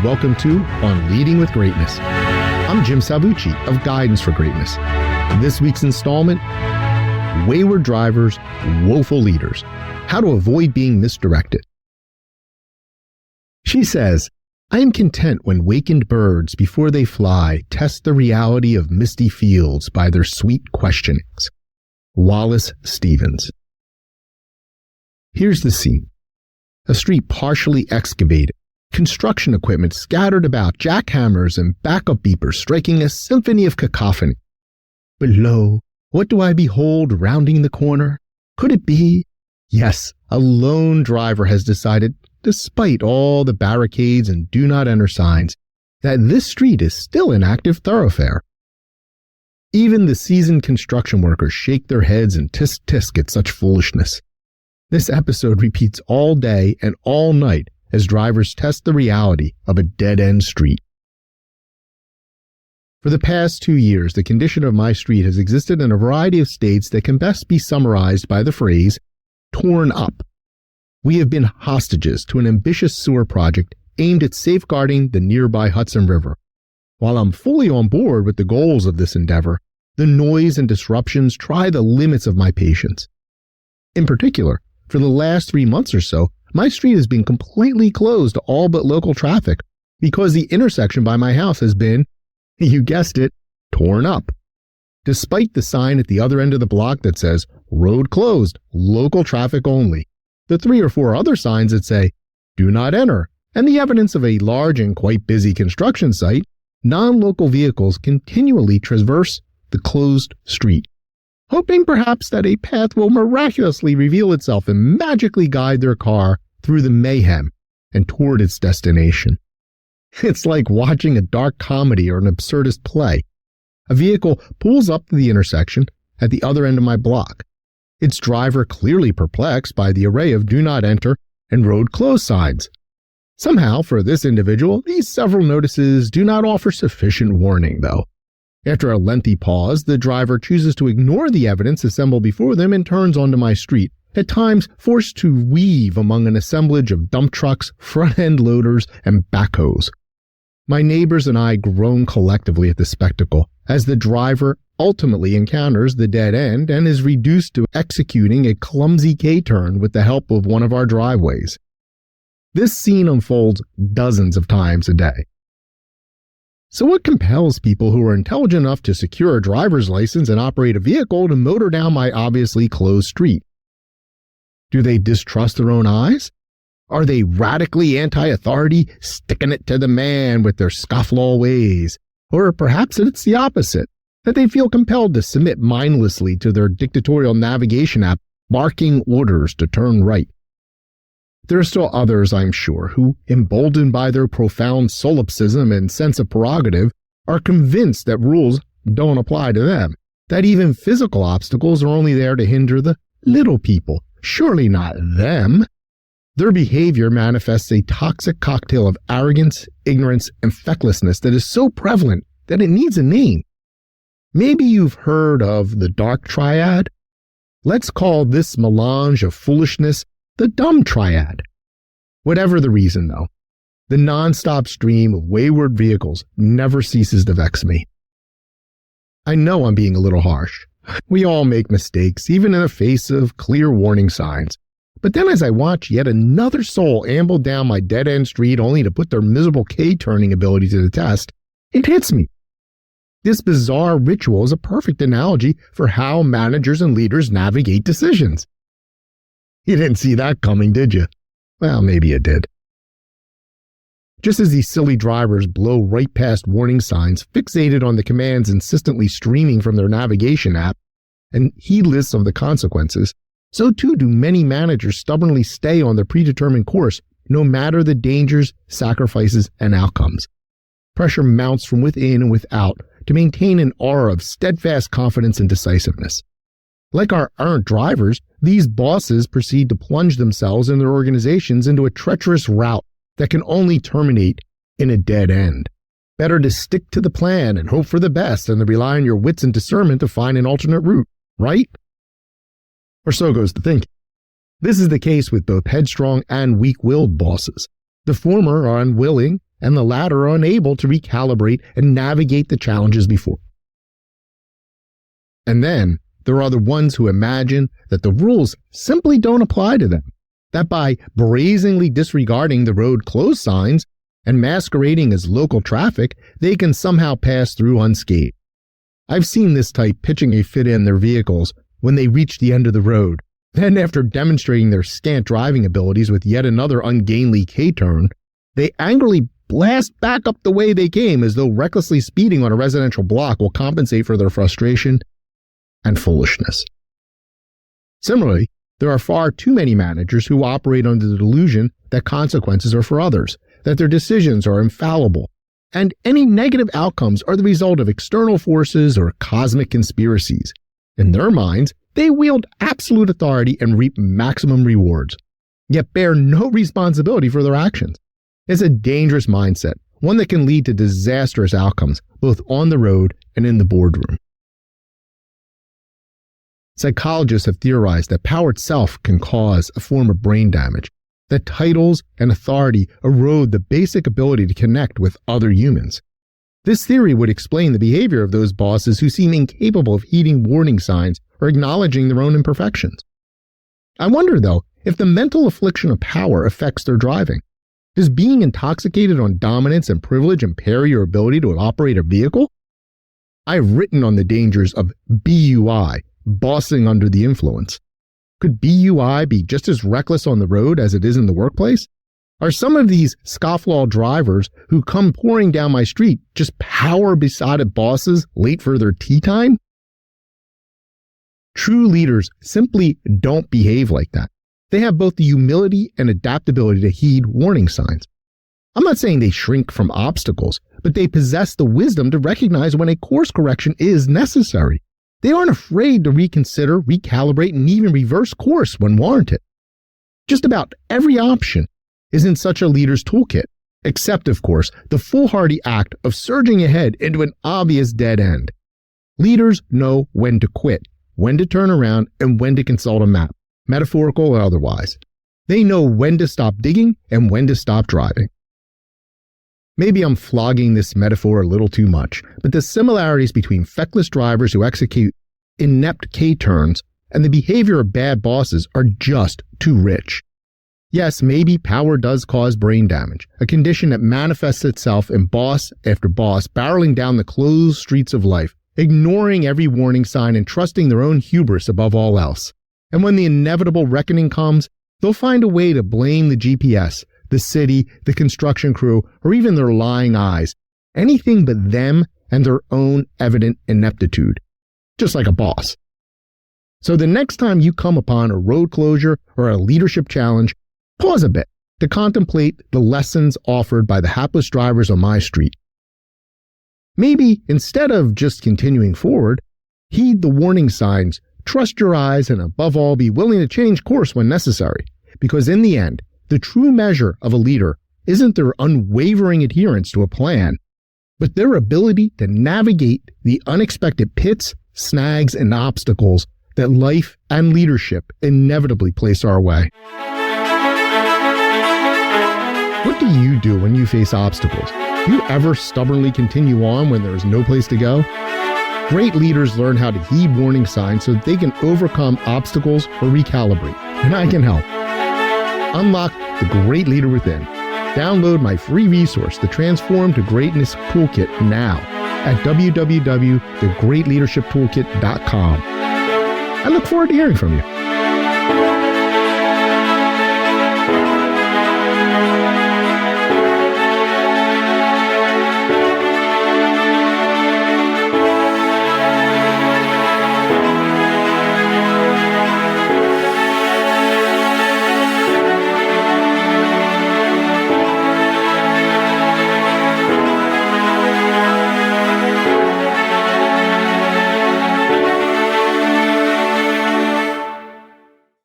welcome to On Leading with Greatness. I'm Jim Salvucci of Guidance for Greatness. This week's installment, Wayward Drivers, Woeful Leaders, How to Avoid Being Misdirected. She says, I am content when wakened birds before they fly test the reality of misty fields by their sweet questionings. Wallace Stevens. Here's the scene. A street partially excavated, construction equipment scattered about, jackhammers and backup beepers striking a symphony of cacophony. Below, what do I behold rounding the corner? Could it be? Yes, a lone driver has decided, despite all the barricades and do not enter signs, that this street is still an active thoroughfare. Even the seasoned construction workers shake their heads and tisk-tisk at such foolishness. This episode repeats all day and all night as drivers test the reality of a dead-end street. For the past 2 years, the condition of my street has existed in a variety of states that can best be summarized by the phrase, torn up. We have been hostages to an ambitious sewer project aimed at safeguarding the nearby Hudson River. While I'm fully on board with the goals of this endeavor, the noise and disruptions try the limits of my patience. In particular, for the last 3 months or so, my street has been completely closed to all but local traffic because the intersection by my house has been, you guessed it, torn up. Despite the sign at the other end of the block that says, road closed, local traffic only, the 3 or 4 other signs that say, do not enter, and the evidence of a large and quite busy construction site, non-local vehicles continually traverse the closed street, hoping perhaps that a path will miraculously reveal itself and magically guide their car through the mayhem and toward its destination. It's like watching a dark comedy or an absurdist play. A vehicle pulls up to the intersection at the other end of my block, its driver clearly perplexed by the array of do not enter and road closed signs. Somehow, for this individual, these several notices do not offer sufficient warning, though. After a lengthy pause, the driver chooses to ignore the evidence assembled before them and turns onto my street, at times forced to weave among an assemblage of dump trucks, front-end loaders, and backhoes. My neighbors and I groan collectively at the spectacle, as the driver ultimately encounters the dead end and is reduced to executing a clumsy K-turn with the help of one of our driveways. This scene unfolds dozens of times a day. So what compels people who are intelligent enough to secure a driver's license and operate a vehicle to motor down my obviously closed street? Do they distrust their own eyes? Are they radically anti-authority, sticking it to the man with their scofflaw ways? Or perhaps it's the opposite, that they feel compelled to submit mindlessly to their dictatorial navigation app, barking orders to turn right. There are still others, I'm sure, who, emboldened by their profound solipsism and sense of prerogative, are convinced that rules don't apply to them, that even physical obstacles are only there to hinder the little people, surely not them. Their behavior manifests a toxic cocktail of arrogance, ignorance, and fecklessness that is so prevalent that it needs a name. Maybe you've heard of the dark triad? Let's call this melange of foolishness the dumb triad. Whatever the reason, though, the nonstop stream of wayward vehicles never ceases to vex me. I know I'm being a little harsh. We all make mistakes, even in the face of clear warning signs. But then as I watch yet another soul amble down my dead-end street only to put their miserable K-turning ability to the test, it hits me. This bizarre ritual is a perfect analogy for how managers and leaders navigate decisions. You didn't see that coming, did you? Well, maybe you did. Just as these silly drivers blow right past warning signs, fixated on the commands insistently streaming from their navigation app, and heedless of the consequences, so too do many managers stubbornly stay on their predetermined course, no matter the dangers, sacrifices, and outcomes. Pressure mounts from within and without to maintain an aura of steadfast confidence and decisiveness. Like our errant drivers, these bosses proceed to plunge themselves and their organizations into a treacherous route that can only terminate in a dead end. Better to stick to the plan and hope for the best than to rely on your wits and discernment to find an alternate route, right? Or so goes the thinking. This is the case with both headstrong and weak-willed bosses. The former are unwilling and the latter are unable to recalibrate and navigate the challenges before. And then there are the ones who imagine that the rules simply don't apply to them, that by brazenly disregarding the road closed signs and masquerading as local traffic, they can somehow pass through unscathed. I've seen this type pitching a fit in their vehicles when they reach the end of the road. Then, after demonstrating their scant driving abilities with yet another ungainly K-turn, they angrily blast back up the way they came as though recklessly speeding on a residential block will compensate for their frustration and foolishness. Similarly, there are far too many managers who operate under the delusion that consequences are for others, that their decisions are infallible, and any negative outcomes are the result of external forces or cosmic conspiracies. In their minds, they wield absolute authority and reap maximum rewards, yet bear no responsibility for their actions. It's a dangerous mindset, one that can lead to disastrous outcomes, both on the road and in the boardroom. Psychologists have theorized that power itself can cause a form of brain damage, that titles and authority erode the basic ability to connect with other humans. This theory would explain the behavior of those bosses who seem incapable of heeding warning signs or acknowledging their own imperfections. I wonder, though, if the mental affliction of power affects their driving. Does being intoxicated on dominance and privilege impair your ability to operate a vehicle? I've written on the dangers of BUI, bossing under the influence. Could BUI be just as reckless on the road as it is in the workplace? Are some of these scofflaw drivers who come pouring down my street just power-besotted bosses late for their tea time? True leaders simply don't behave like that. They have both the humility and adaptability to heed warning signs. I'm not saying they shrink from obstacles, but they possess the wisdom to recognize when a course correction is necessary. They aren't afraid to reconsider, recalibrate, and even reverse course when warranted. Just about every option is in such a leader's toolkit, except, of course, the foolhardy act of surging ahead into an obvious dead end. Leaders know when to quit, when to turn around, and when to consult a map, metaphorical or otherwise. They know when to stop digging and when to stop driving. Maybe I'm flogging this metaphor a little too much, but the similarities between feckless drivers who execute inept K-turns and the behavior of bad bosses are just too rich. Yes, maybe power does cause brain damage, a condition that manifests itself in boss after boss barreling down the closed streets of life, ignoring every warning sign and trusting their own hubris above all else. And when the inevitable reckoning comes, they'll find a way to blame the GPS, the city, the construction crew, or even their lying eyes. Anything but them and their own evident ineptitude. Just like a boss. So the next time you come upon a road closure or a leadership challenge, pause a bit to contemplate the lessons offered by the hapless drivers on my street. Maybe instead of just continuing forward, heed the warning signs, trust your eyes, and above all, be willing to change course when necessary. Because in the end, the true measure of a leader isn't their unwavering adherence to a plan, but their ability to navigate the unexpected pits, snags, and obstacles that life and leadership inevitably place our way. What do you do when you face obstacles? Do you ever stubbornly continue on when there is no place to go? Great leaders learn how to heed warning signs so that they can overcome obstacles or recalibrate, and I can help. Unlock the great leader within. Download my free resource, the Transform to Greatness Toolkit, now at www.thegreatleadershiptoolkit.com. I look forward to hearing from you.